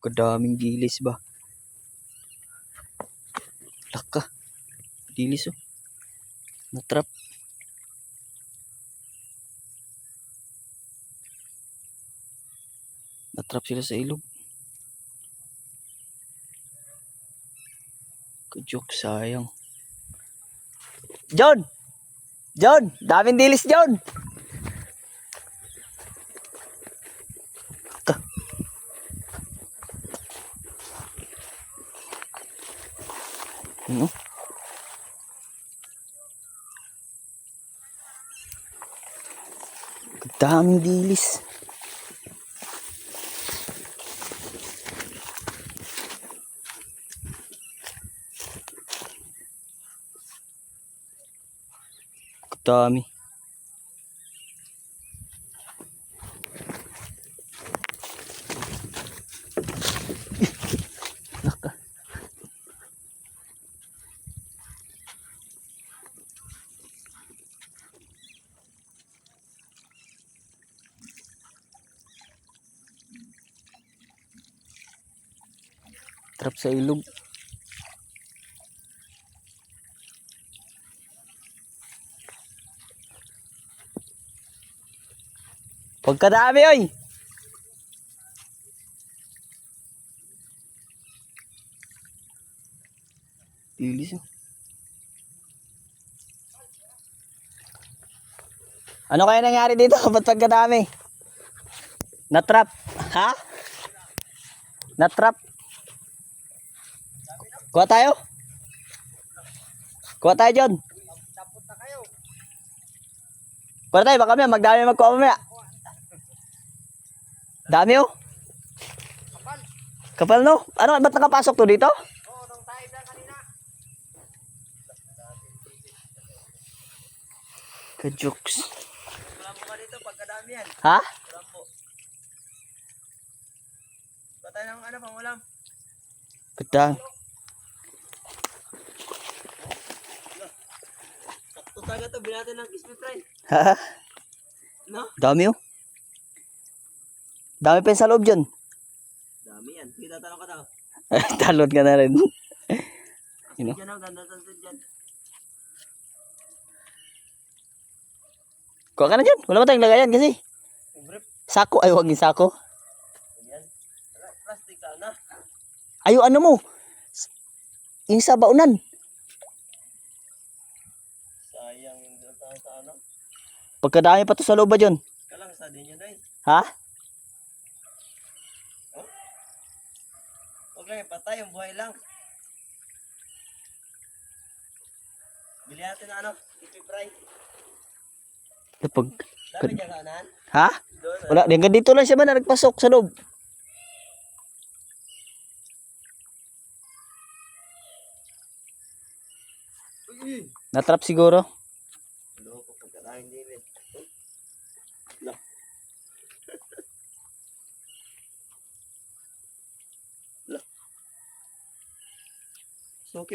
Kadaming dilis ba? Laka. Dilis oh. Natrap. Natrap sila sa ilog. Kajok, sayang. John! John! Daming dilis, John! Ka. Ano? Daming dilis. Dami. Naka. Trap sa ilog. Pagkadami oy. Dilis oh. Ano kaya nangyari dito? Ba't pagkadami? Natrap. Ha? Natrap. Kuha tayo? Kuha tayo, John. Kuha tayo, baka magdami magkuha mamaya. Dami oh. Kapal no? Ano, ba't nakapasok to dito? Oo, nung tayo na kanina. Kajoks. Wala mo ka dito pagkadami yan. Ha? Wala po. Patay ng ano pang ulam. Petang. Sakto taga to, binatan ng crispy fry. Ha? No? Dami oh. Dami pa sa loob dyan. Dami yan. Kita tanong ka daw. Talon ka na rin. You know? Diyan ang ganda dyan. Kuha ka na dyan. Wala mo tayong lagayan kasi. Sako. Ay, huwag yung sako. Ayan. Plastic sana. Ayo, ano mo? Yung sa baunan. Sayang yung ganda sa ano. Pagkadami pa to sa loob ba dyan? Kalang sa din yun ay. Ha? Huwag lang patay, yung buhay lang. Bili natin na ano, crispy fry. Pag... Dami dyan ka unahan? Ha? Doon. Wala. Hanggang dito lang siya ba na nagpasok sa loob? Natrap siguro.